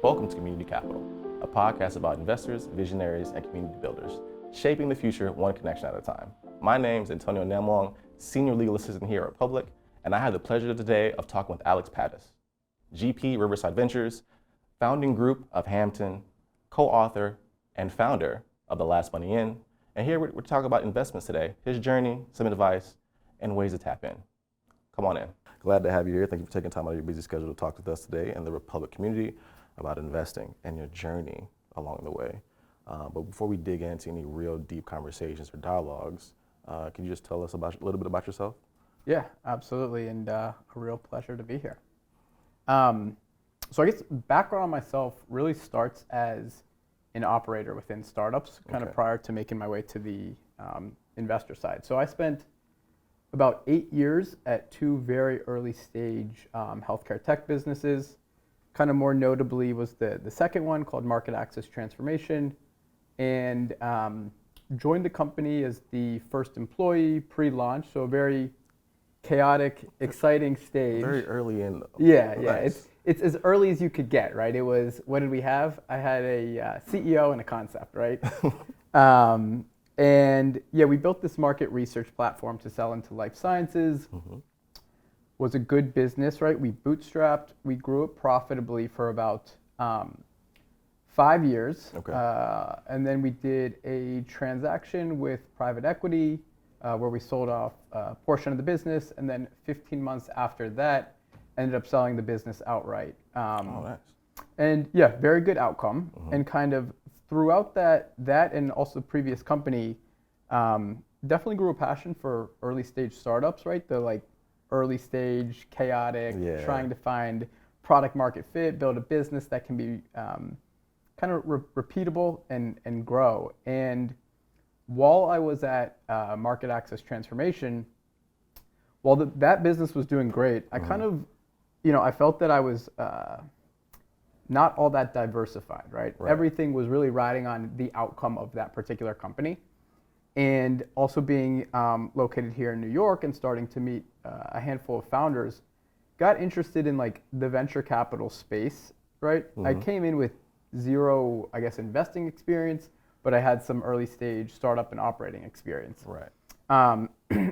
Welcome to Community Capital, a podcast about investors, visionaries, and community builders, shaping the future one connection at a time. My name is Antonio Namwong, Senior Legal Assistant here at Republic, and I have the pleasure today of talking with Alex Pattis, GP Riverside Ventures, founding group of Hampton, co-author and founder of The Last Money In. And here we're talking about investments today, his journey, some advice, and ways to tap in. Come on in. Glad to have you here. Thank you for taking time out of your busy schedule to talk with us today and the Republic community about investing and your journey along the way. But before we dig into any real deep conversations or dialogues, can you just tell us a little bit about yourself? Yeah, absolutely, and a real pleasure to be here. So I guess background on myself really starts as an operator within startups, kind of prior to making my way to the investor side. So I spent about 8 years at two very early stage healthcare tech businesses. Kind of more notably was the second one called Market Access Transformation, and joined the company as the first employee pre-launch, so a very chaotic, exciting stage. Very early in. Yeah, Nice. It's as early as you could get, right? It was, what did we have? I had a CEO and a concept, right? And yeah, we built this market research platform to sell into life sciences. Was a good business, right? We bootstrapped, we grew it profitably for about 5 years. And then we did a transaction with private equity where we sold off a portion of the business, and then 15 months after that, ended up selling the business outright. Nice. And yeah, very good outcome. And kind of throughout that and also the previous company, definitely grew a passion for early stage startups, right? The like early stage, chaotic, trying to find product market fit, build a business that can be kind of repeatable and grow. And while I was at Market Access Transformation, while that business was doing great, I kind of, I felt that I was not all that diversified, right? Everything was really riding on the outcome of that particular company. And also being located here in New York and starting to meet a handful of founders, got interested in like the venture capital space, right? I came in with zero, I guess, investing experience, but I had some early stage startup and operating experience.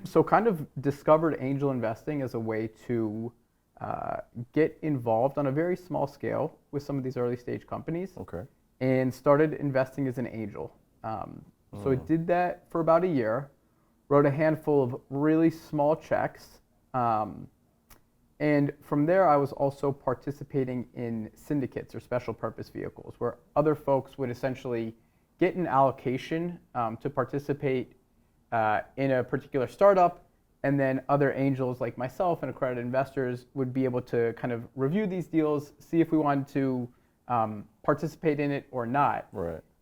So kind of discovered angel investing as a way to get involved on a very small scale with some of these early stage companies, and started investing as an angel. So I did that for about a year, wrote a handful of really small checks, and from there I was also participating in syndicates or special purpose vehicles where other folks would essentially get an allocation to participate in a particular startup, and then other angels like myself and accredited investors would be able to kind of review these deals, see if we wanted to participate in it or not.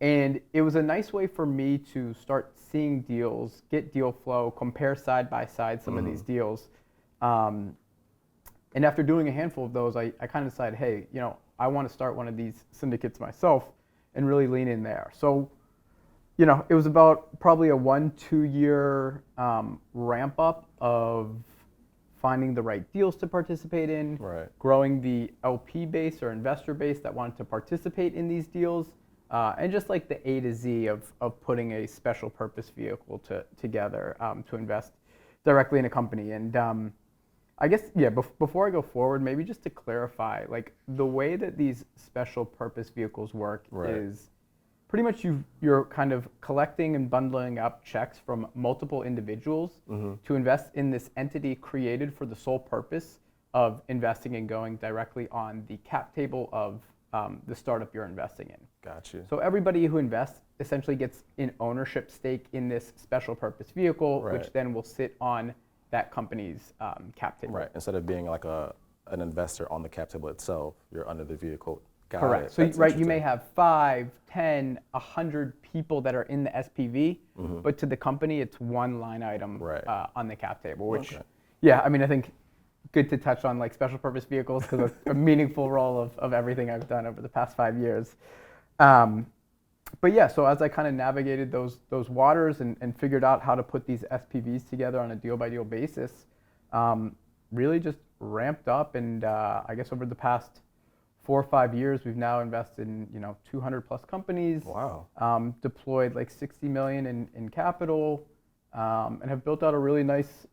And it was a nice way for me to start seeing deals, get deal flow, compare side by side some of these deals. And after doing a handful of those, I kind of decided, hey, I want to start one of these syndicates myself and really lean in there. So, it was about probably a 1-2 year ramp up of finding the right deals to participate in, growing the LP base or investor base that wanted to participate in these deals, and just like the A to Z of putting a special purpose vehicle together to invest directly in a company. And I guess, before I go forward, maybe just to clarify, like the way that these special purpose vehicles work is pretty much you're kind of collecting and bundling up checks from multiple individuals to invest in this entity created for the sole purpose of investing and going directly on the cap table of the startup you're investing in. Gotcha. So everybody who invests essentially gets an ownership stake in this special purpose vehicle, which then will sit on that company's cap table. Instead of being like an investor on the cap table itself, you're under the vehicle. Correct. So you may have 5, 10, 100 people that are in the SPV, but to the company it's one line item on the cap table. Which, I think good to touch on like special purpose vehicles because it's a meaningful role of everything I've done over the past 5 years. But yeah, so as I kind of navigated those waters and figured out how to put these SPVs together on a deal by deal basis, really just ramped up, and I guess over the past 4 or 5 years, we've now invested in 200 plus companies. Wow. Deployed like 60 million in capital, and have built out a really nice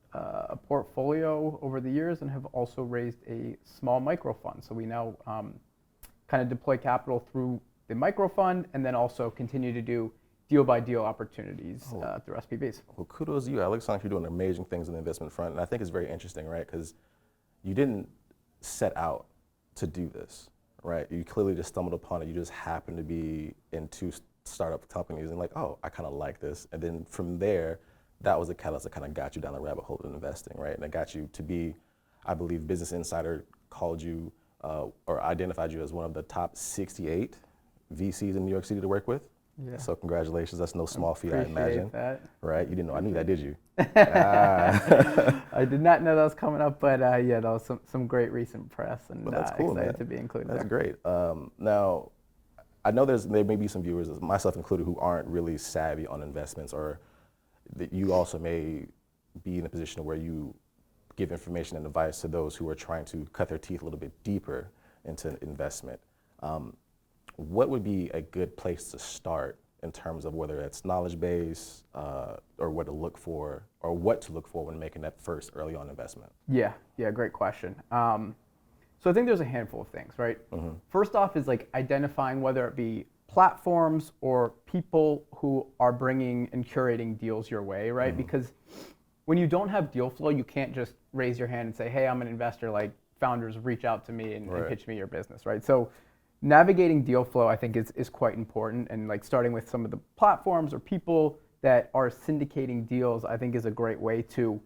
portfolio over the years, and have also raised a small micro fund. So we now kind of deploy capital through the micro fund, and then also continue to do deal by deal opportunities through SPVs. Well, kudos to you, Alex. Sounds like you're doing amazing things on the investment front, and I think it's very interesting, right? Because you didn't set out to do this, right? You clearly just stumbled upon it. You just happened to be in two startup companies and like, oh, I kind of like this. And then from there, that was the catalyst that kind of got you down the rabbit hole of investing, right? And it got you to be, I believe Business Insider called you or identified you as one of the top 68 VCs in New York City to work with. Yeah. So congratulations. That's no small feat, I imagine. That. Right? You didn't know I knew that, did you? I did not know that was coming up, but that was some great recent press, and Well, that's cool, excited man. to be included That's there. great. Now, I know there may be some viewers, myself included, who aren't really savvy on investments, or that you also may be in a position where you give information and advice to those who are trying to cut their teeth a little bit deeper into investment. What would be a good place to start in terms of whether it's knowledge base or what to look for when making that first early on investment? Yeah, great question. So I think there's a handful of things, right? Mm-hmm. First off is like identifying whether it be platforms or people who are bringing and curating deals your way, right? Mm-hmm. Because when you don't have deal flow, you can't just raise your hand and say, hey, I'm an investor, like founders reach out to me and pitch me your business, right? So navigating deal flow, I think, is quite important, and like starting with some of the platforms or people that are syndicating deals, I think, is a great way to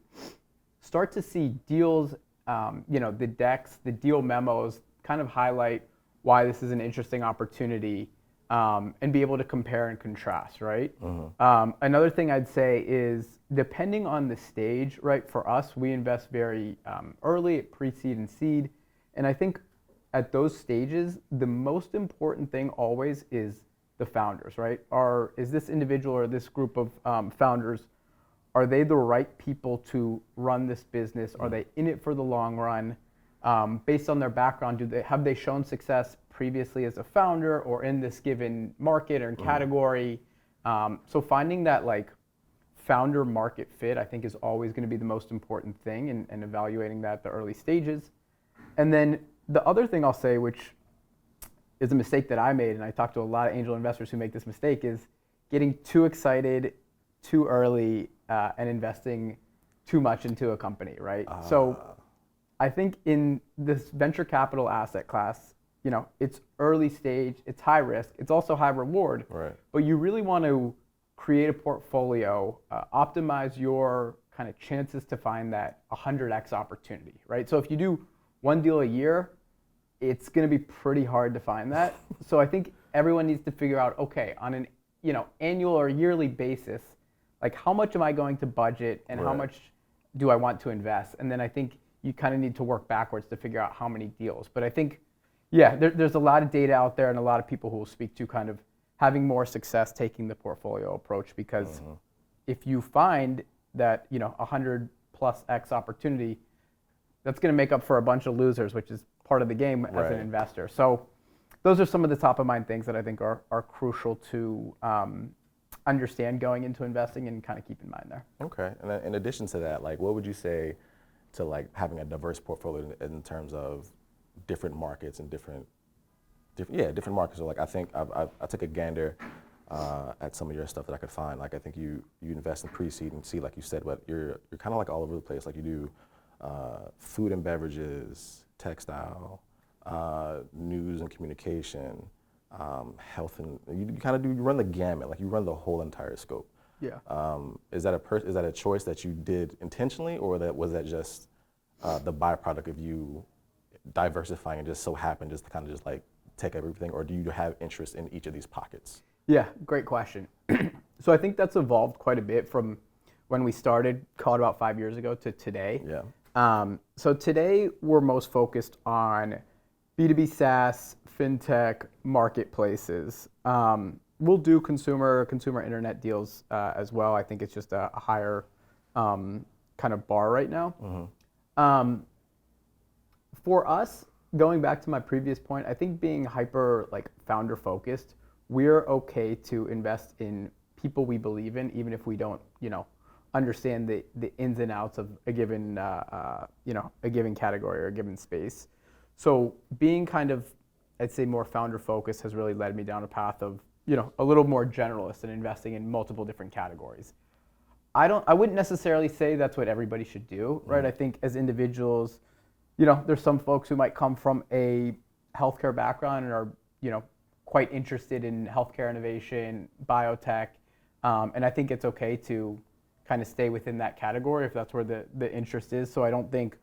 start to see deals, the decks, the deal memos, kind of highlight why this is an interesting opportunity, and be able to compare and contrast, right? Mm-hmm. Another thing I'd say is, depending on the stage, right, for us, we invest very early at pre-seed and seed, and I think at those stages, the most important thing always is the founders, right? Is this individual or this group of founders, are they the right people to run this business? Are they in it for the long run? Based on their background, have they shown success previously as a founder or in this given market or category? So finding that like founder market fit, I think, is always going to be the most important thing, and evaluating that at the early stages. And then the other thing I'll say, which is a mistake that I made, and I talk to a lot of angel investors who make this mistake, is getting too excited too early and investing too much into a company, right? So I think in this venture capital asset class, it's early stage, it's high risk, it's also high reward, right. But you really want to create a portfolio, optimize your kind of chances to find that 100x opportunity, right? So if you do one deal a year, it's going to be pretty hard to find that. So I think everyone needs to figure out, okay, on an annual or yearly basis, like how much am I going to budget and how much do I want to invest? And then I think you kind of need to work backwards to figure out how many deals. But I think, there's a lot of data out there and a lot of people who will speak to kind of having more success taking the portfolio approach, because if you find that 100 plus X opportunity, that's going to make up for a bunch of losers, which is part of the game as an investor. So those are some of the top of mind things that I think are crucial to understand going into investing and kind of keep in mind there. Okay. And then in addition to that, like, what would you say to like having a diverse portfolio in terms of different markets and different markets? So like, I think I took a gander at some of your stuff that I could find. Like, I think you invest in pre-seed and seed, like you said, but you're kind of like all over the place. Like you do food and beverages, textile, news and communication, health, and you run the gamut. Like you run the whole entire scope. Yeah. Is that a choice that you did intentionally, or was that just the byproduct of you diversifying and just so happened just to kind of just like take everything, or do you have interest in each of these pockets? Yeah, great question. So I think that's evolved quite a bit from when we started, call it about 5 years ago, to today. Yeah. So today we're most focused on B2B SaaS, fintech, marketplaces. We'll do consumer internet deals as well. I think it's just a higher kind of bar right now. Mm-hmm. For us, going back to my previous point, I think being hyper like founder focused, we're okay to invest in people we believe in, even if we don't, understand the ins and outs of a given, a given category or a given space. So being kind of, I'd say, more founder focused has really led me down a path of, a little more generalist and investing in multiple different categories. I wouldn't necessarily say that's what everybody should do, right? I think as individuals, there's some folks who might come from a healthcare background and are, quite interested in healthcare innovation, biotech, and I think it's okay to kind of stay within that category if that's where the interest is. So I don't think,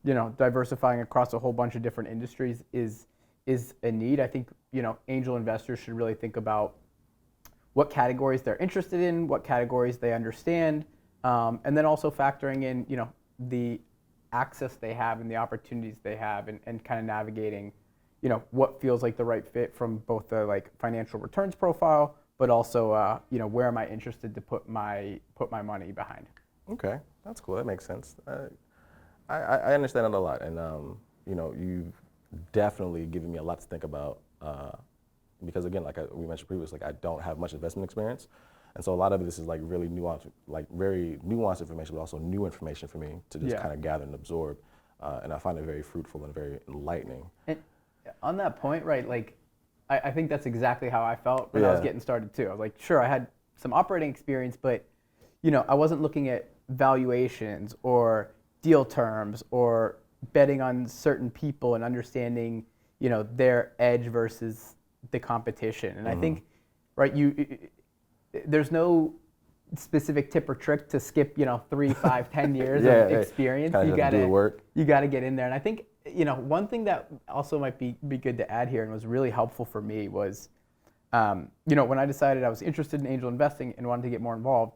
diversifying across a whole bunch of different industries is a need. I think, angel investors should really think about what categories they're interested in, what categories they understand, and then also factoring in, the access they have and the opportunities they have, and kind of navigating, what feels like the right fit from both the like financial returns profile, but also, where am I interested to put my money behind. Okay, that's cool. That makes sense. I understand it a lot, and you've definitely given me a lot to think about. Because again, like we mentioned previously, like I don't have much investment experience, and so a lot of this is like really nuanced, like very nuanced information, but also new information for me to just kind of gather and absorb, and I find it very fruitful and very enlightening. And on that point, right, like I think that's exactly how I felt when I was getting started too. I was like, sure, I had some operating experience, but I wasn't looking at valuations or deal terms or betting on certain people and understanding, their edge versus the competition. And I think, right, there's no specific tip or trick to skip, 3, 5, 10 years of experience. You gotta get in there. And I think, one thing that also might be good to add here and was really helpful for me was, when I decided I was interested in angel investing and wanted to get more involved,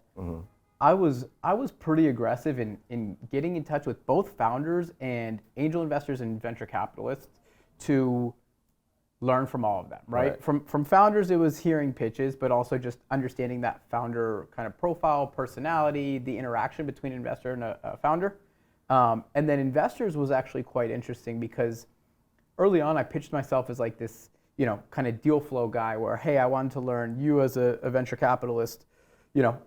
I was pretty aggressive in getting in touch with both founders and angel investors and venture capitalists to learn from all of them, right? From founders, it was hearing pitches, but also just understanding that founder kind of profile, personality, the interaction between an investor and a founder. And then investors was actually quite interesting because early on I pitched myself as like this, kind of deal flow guy where, hey, I wanted to learn you as a venture capitalist,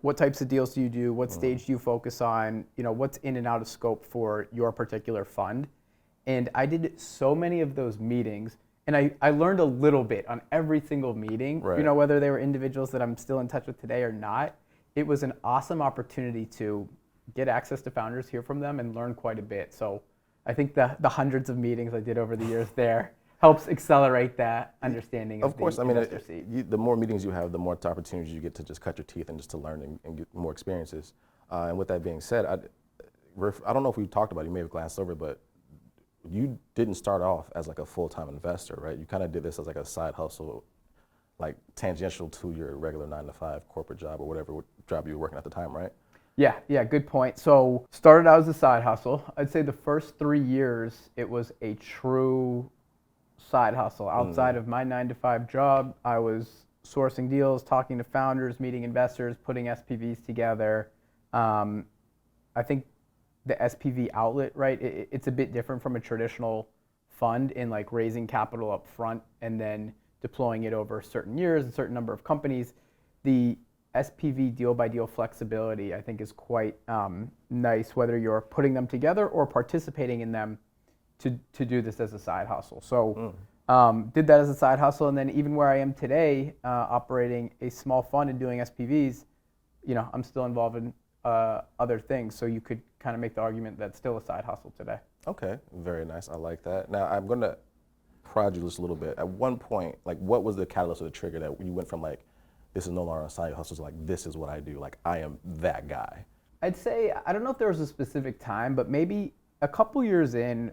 what types of deals do you do? What stage do you focus on? What's in and out of scope for your particular fund? And I did so many of those meetings. And I learned a little bit on every single meeting, whether they were individuals that I'm still in touch with today or not. It was an awesome opportunity to get access to founders, hear from them, and learn quite a bit. So I think the hundreds of meetings I did over the years there helps accelerate that understanding of course, the investor seat. The more meetings you have, the more opportunities you get to just cut your teeth and just to learn and get more experiences. And with that being said, I don't know if we talked about it, you may have glanced over, but you didn't start off as like a full-time investor, right? You kind of did this as like a side hustle, like tangential to your regular 9-to-5 corporate job or whatever job you were working at the time, right? Yeah, good point. So started out as a side hustle. I'd say the first 3 years, it was a true side hustle. Outside of my 9-to-5 job, I was sourcing deals, talking to founders, meeting investors, putting SPVs together. I think the SPV outlet, right? It's a bit different from a traditional fund in like raising capital up front and then deploying it over certain years, a certain number of companies. The SPV deal by deal flexibility, I think, is quite nice, whether you're putting them together or participating in them to do this as a side hustle. So did that as a side hustle, and then even where I am today, operating a small fund and doing SPVs, I'm still involved in other things. So you could kind of make the argument that's still a side hustle today. Okay, very nice. I like that. Now I'm going to prod you just a little bit. At one point, like what was the catalyst or the trigger that you went from like, this is no longer a side hustle to like, this is what I do. Like I am that guy. I'd say, I don't know if there was a specific time, but maybe a couple years in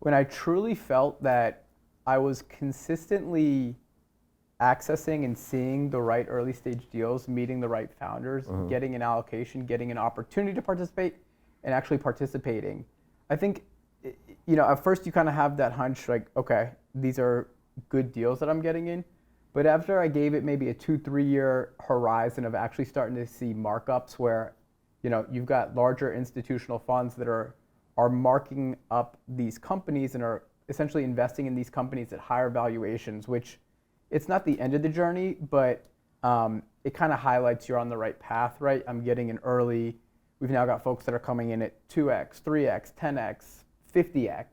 when I truly felt that I was consistently accessing and seeing the right early stage deals, meeting the right founders, getting an allocation, getting an opportunity to participate, and actually participating. I think, at first you kind of have that hunch like, okay, these are good deals that I'm getting in. But after I gave it maybe a 2-3 year horizon of actually starting to see markups where, you've got larger institutional funds that are marking up these companies and are essentially investing in these companies at higher valuations, which it's not the end of the journey, but it kind of highlights you're on the right path, right? I'm getting in early. We've now got folks that are coming in at 2x, 3x, 10x, 50x.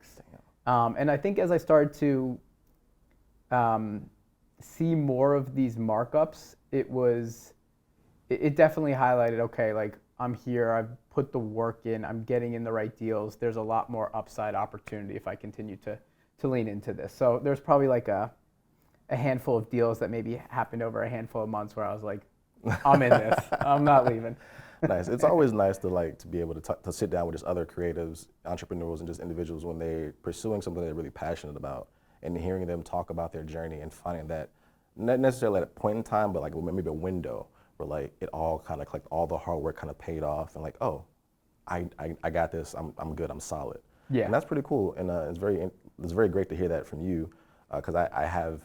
And I think as I started to see more of these markups, it definitely highlighted, okay, like I'm here, I've put the work in, I'm getting in the right deals. There's a lot more upside opportunity if I continue to lean into this. So there's probably like a handful of deals that maybe happened over a handful of months where I was like, I'm in this, I'm not leaving. Nice. It's always nice to be able to sit down with just other creatives, entrepreneurs, and just individuals when they're pursuing something they're really passionate about, and hearing them talk about their journey and finding that not necessarily at a point in time, but like maybe a window where like it all kind of like all the hard work kind of paid off, and like, oh, I got this. I'm good. I'm solid. Yeah. And that's pretty cool, and it's very great to hear that from you, because I have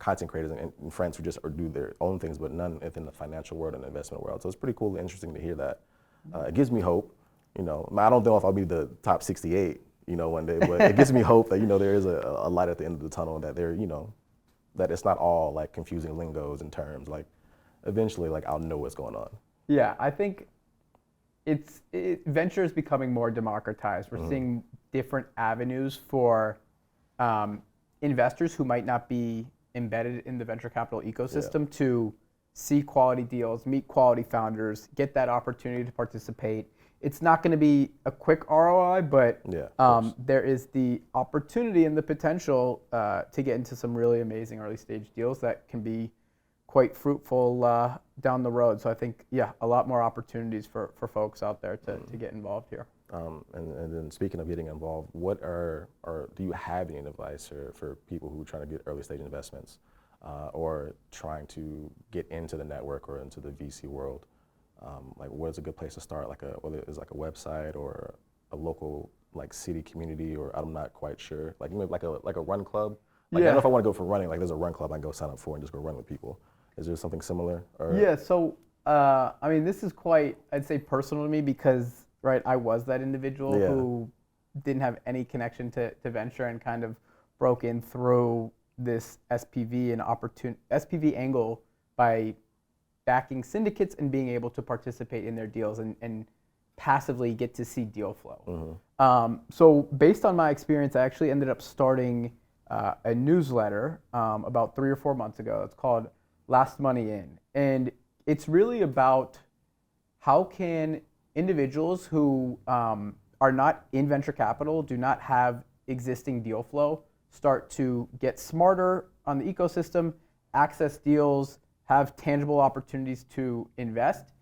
content creators and friends who just do their own things, but none within the financial world and the investment world. So it's pretty cool and interesting to hear that. It gives me hope. I don't know if I'll be the top 68, one day, but it gives me hope that, there is a light at the end of the tunnel, and that that it's not all like confusing lingos and terms. Like eventually, like I'll know what's going on. Yeah, I think venture is becoming more democratized. We're seeing different avenues for investors who might not be embedded in the venture capital ecosystem to see quality deals, meet quality founders, get that opportunity to participate. It's not going to be a quick ROI, but there is the opportunity and the potential to get into some really amazing early stage deals that can be quite fruitful down the road. So I think, a lot more opportunities for folks out there to get involved here. And then speaking of getting involved, do you have any advice for people who are trying to get early stage investments or trying to get into the network or into the VC world? Like what is a good place to start? Whether it's like a website or a local like city community, or I'm not quite sure. Like like a run club. I don't know if I want to go for running. Like there's a run club I can go sign up for and just go run with people. Is there something similar? Or? Yeah. So this is quite, I'd say, personal to me because I was that individual who didn't have any connection to venture and kind of broke in through this SPV and SPV angle by backing syndicates and being able to participate in their deals and passively get to see deal flow. So based on my experience, I actually ended up starting a newsletter about 3 or 4 months ago. It's called Last Money In. And it's really about how can individuals who are not in venture capital, do not have existing deal flow, start to get smarter on the ecosystem, access deals, have tangible opportunities to invest.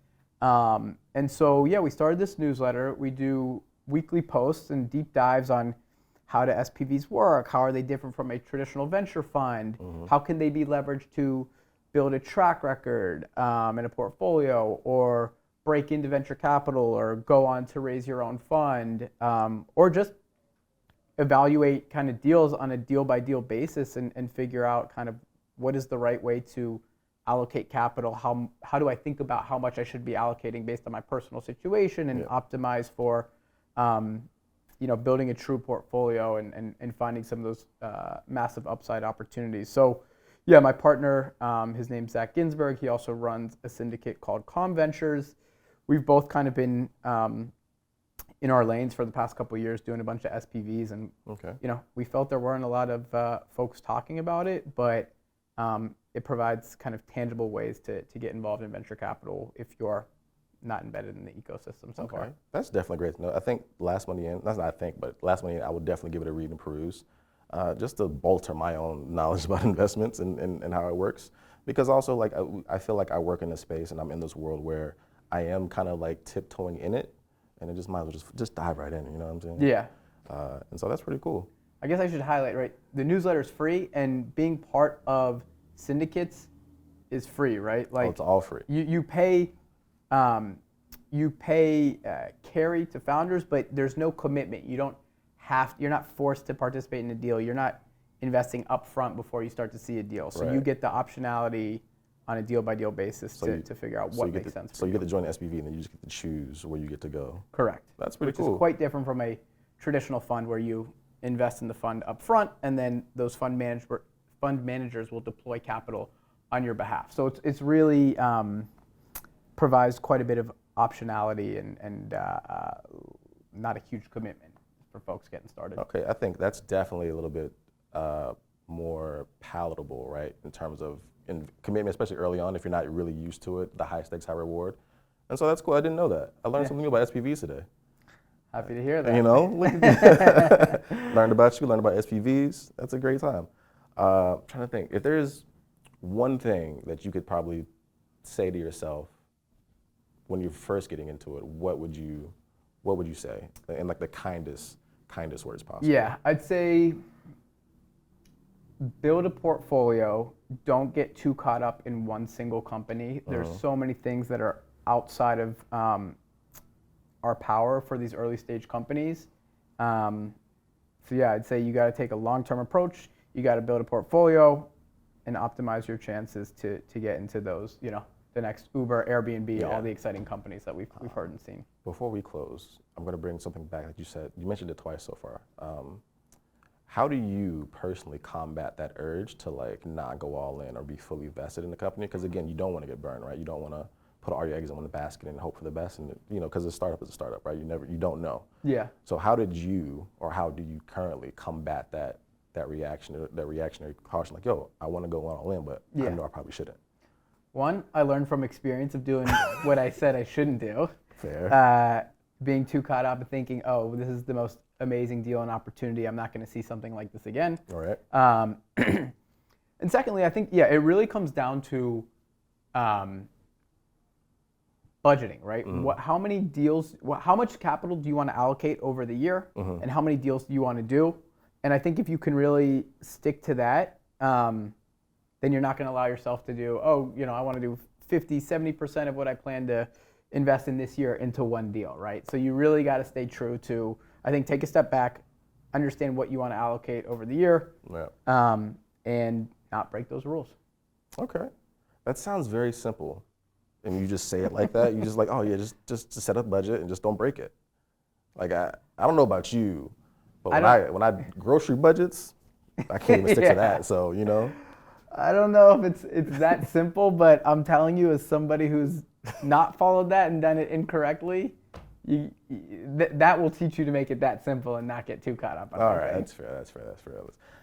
And so, we started this newsletter. We do weekly posts and deep dives on how do SPVs work, how are they different from a traditional venture fund, how can they be leveraged to build a track record and a portfolio, or break into venture capital, or go on to raise your own fund, or just evaluate kind of deals on a deal by deal basis and figure out kind of what is the right way to allocate capital, how do I think about how much I should be allocating based on my personal situation, and optimize for building a true portfolio and finding some of those massive upside opportunities. So my partner, his name's Zach Ginsberg. He also runs a syndicate called Com Ventures. We've both kind of been in our lanes for the past couple of years doing a bunch of SPVs, and we felt there weren't a lot of folks talking about it, but it provides kind of tangible ways to get involved in venture capital if you're not embedded in the ecosystem so far. That's definitely great to know. I think Last Money In, Last Money In, I would definitely give it a read and peruse, just to bolster my own knowledge about investments and how it works. Because also, like, I feel like I work in this space and I'm in this world where I am kind of like tiptoeing in it, and it just might as well just dive right in, you know what I'm saying? Yeah. And so that's pretty cool. I guess I should highlight, the newsletter is free, and being part of syndicates is free, right? Like, it's all free. You pay carry to founders, but there's no commitment. You're not forced to participate in a deal. You're not investing upfront before you start to see a deal. So you get the optionality on a deal by deal basis to figure out what makes sense for you. So you get to join the SPV, and then you just get to choose where you get to go. Correct. That's pretty cool. Which is quite different from a traditional fund where you invest in the fund up front, and then those fund managers will deploy capital on your behalf. So it's really provides quite a bit of optionality and not a huge commitment for folks getting started. Okay, I think that's definitely a little bit more palatable, right, in terms of commitment, especially early on if you're not really used to it, the high stakes, high reward. And so that's cool. I didn't know that. I learned something new about SPVs today. Happy to hear that. You know, learned about you, learned about SPVs. That's a great time. Trying to think, if there's one thing that you could probably say to yourself when you're first getting into it, what would you say in like the kindest words possible? Yeah, I'd say build a portfolio. Don't get too caught up in one single company. There's so many things that are outside of our power for these early stage companies. So yeah, I'd say you got to take a long-term approach. You got to build a portfolio and optimize your chances to get into those, you know, the next Uber, Airbnb, all the exciting companies that we've heard and seen. Before we close, I'm going to bring something back that you said. You mentioned it twice so far. How do you personally combat that urge to like not go all in or be fully vested in the company? Because again, you don't want to get burned, right? You don't want to put all your eggs in one basket and hope for the best. And you know, because a startup is a startup, right? You don't know. Yeah. So how do you currently combat that reactionary caution? Like, yo, I want to go all in, but I know I probably shouldn't. One, I learned from experience of doing what I said I shouldn't do. Fair. Being too caught up and thinking, oh, this is the most amazing deal and opportunity. I'm not going to see something like this again. All right. And secondly, I think, it really comes down to budgeting, right? How many deals, how much capital do you want to allocate over the year, and how many deals do you want to do? And I think if you can really stick to that, then you're not going to allow yourself to do, I want to do 50, 70% of what I plan to invest in this year into one deal, right? So you really got to stay true to, I think, take a step back, understand what you want to allocate over the year, and not break those rules. Okay. That sounds very simple. And you just say it like that. You just like, just set a budget and just don't break it. Like, I don't know about you, but when I grocery budgets, I can't even stick to that. So, you know. I don't know if it's that simple, but I'm telling you, as somebody who's not followed that and done it incorrectly, that will teach you to make it that simple and not get too caught up on it. All right, that's fair.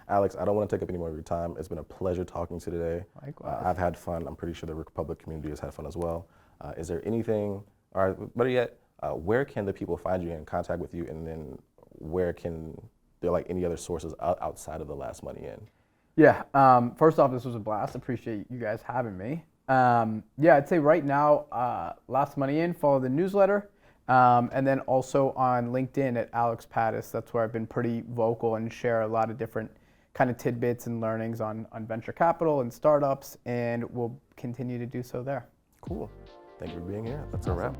Alex, I don't want to take up any more of your time. It's been a pleasure talking to you today. Likewise. I've had fun. I'm pretty sure the Republic community has had fun as well. Is there anything, or better yet, where can the people find you and contact with you, and then where can there like any other sources outside of the Last Money In? Yeah, first off, this was a blast. Appreciate you guys having me. I'd say right now, Last Money In, follow the newsletter, and then also on LinkedIn at Alex Pattis. That's where I've been pretty vocal and share a lot of different kind of tidbits and learnings on venture capital and startups, and we'll continue to do so there. Cool. Thank you for being here. That's a wrap.